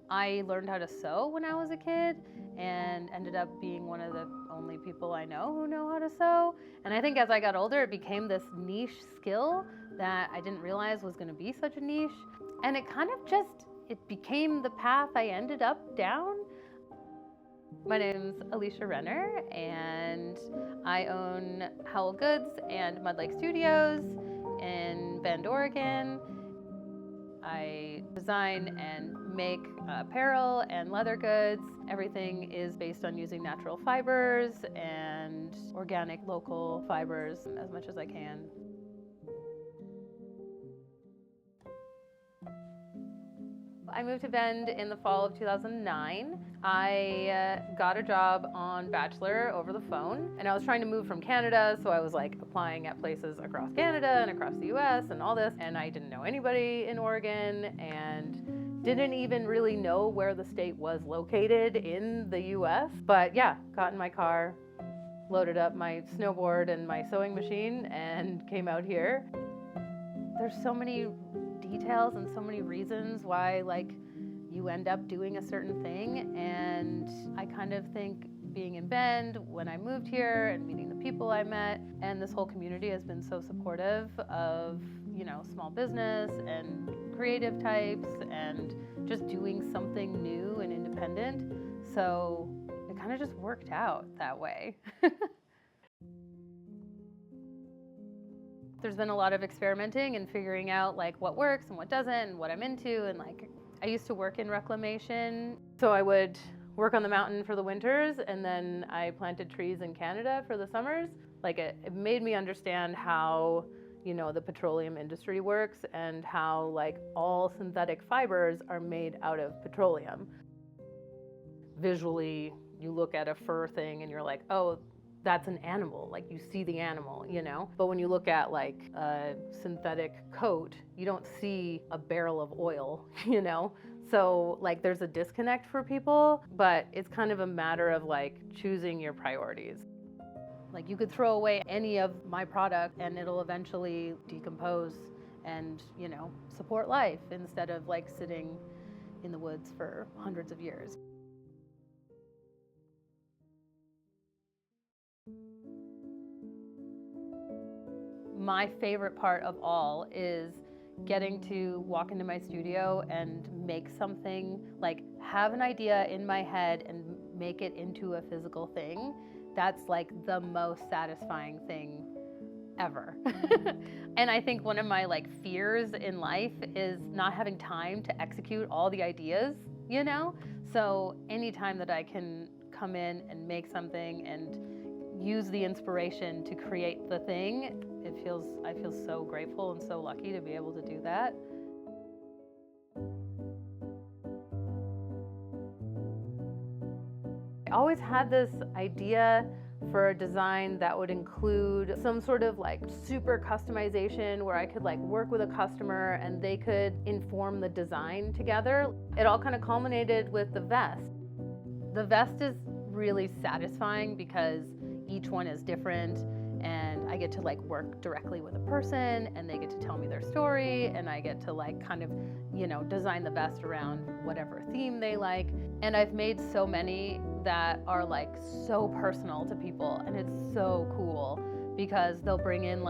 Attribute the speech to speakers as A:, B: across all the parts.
A: I learned how to sew when I was a kid and ended up being one of the only people I know who know how to sew. And I think as I got older, it became this niche skill that I didn't realize was going to be such a niche. And it kind of just, it became the path I ended up down. My name's Alicia Renner, and I own Howl Goods and Mud Lake Studios in Bend, Oregon. I design and make apparel and leather goods. Everything is based on using natural fibers and organic local fibers as much as I can. I moved to Bend in the fall of 2009. I got a job on Bachelor over the phone, and I was trying to move from Canada, so I was like applying at places across Canada and across the US and all this, and I didn't know anybody in Oregon and didn't even really know where the state was located in the US. But yeah, got in my car, loaded up my snowboard and my sewing machine, and came out here. There's so many details and so many reasons why you end up doing a certain thing, and I kind of think being in Bend when I moved here and meeting the people I met, and this whole community has been so supportive of small business and creative types and just doing something new and independent, so it kind of just worked out that way. There's been a lot of experimenting and figuring out what works and what doesn't and what I'm into, and I used to work in reclamation, so I would work on the mountain for the winters, and then I planted trees in Canada for the summers. It made me understand how the petroleum industry works and how all synthetic fibers are made out of petroleum. Visually, you look at a fur thing and you're like, oh, that's an animal, you see the animal, But when you look at a synthetic coat, you don't see a barrel of oil, So there's a disconnect for people, but it's kind of a matter of choosing your priorities. You could throw away any of my product and it'll eventually decompose and, support life instead of sitting in the woods for hundreds of years. My favorite part of all is getting to walk into my studio and make something, have an idea in my head and make it into a physical thing. That's the most satisfying thing ever. And I think one of my fears in life is not having time to execute all the ideas, So anytime that I can come in and make something and use the inspiration to create the thing, I feel so grateful and so lucky to be able to do that. I always had this idea for a design that would include some sort of super customization where I could work with a customer and they could inform the design together. It all kind of culminated with the vest. The vest is really satisfying because each one is different, and I get to work directly with a person and they get to tell me their story, and I get to kind of design the vest around whatever theme they like. And I've made so many that are so personal to people, and it's so cool because they'll bring in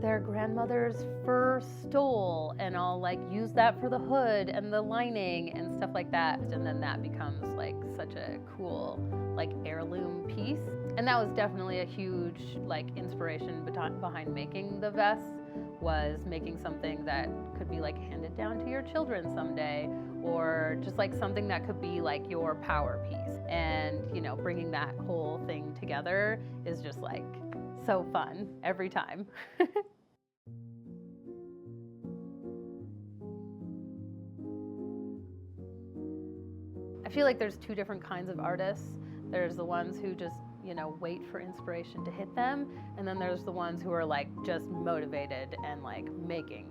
A: their grandmother's fur stole, and I'll use that for the hood and the lining and stuff like that, and then that becomes such a cool heirloom piece. And that was definitely a huge inspiration behind making the vest, was making something that could be handed down to your children someday, or just something that could be your power piece. And bringing that whole thing together is just so fun every time. I feel there's two different kinds of artists. There's the ones who just wait for inspiration to hit them, and then there's the ones who are just motivated and making,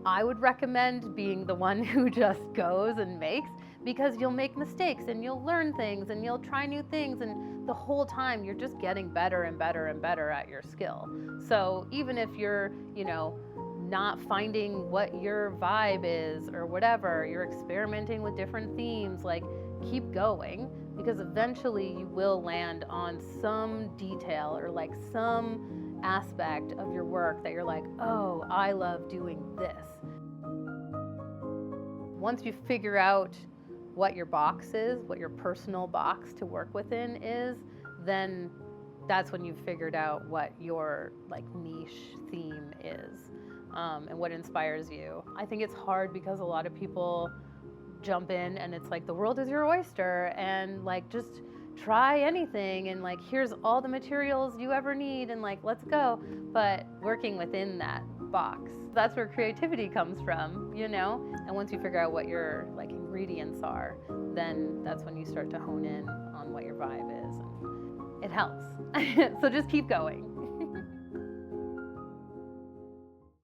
A: I would recommend being the one who just goes and makes, because you'll make mistakes and you'll learn things and you'll try new things, and the whole time you're just getting better and better and better at your skill. So even if you're, not finding what your vibe is or whatever, you're experimenting with different themes, like keep going, because eventually you will land on some detail or like some aspect of your work that you're like, oh, I love doing this. Once you figure out what your box is, what your personal box to work within is, then that's when you've figured out what your like niche theme is, and what inspires you. I think it's hard because a lot of people jump in and it's like the world is your oyster and like just try anything and like here's all the materials you ever need and like let's go. But working within that box, that's where creativity comes from, you know? And once you figure out what your like ingredients are, then that's when you start to hone in on what your vibe is. And it helps. So just keep going.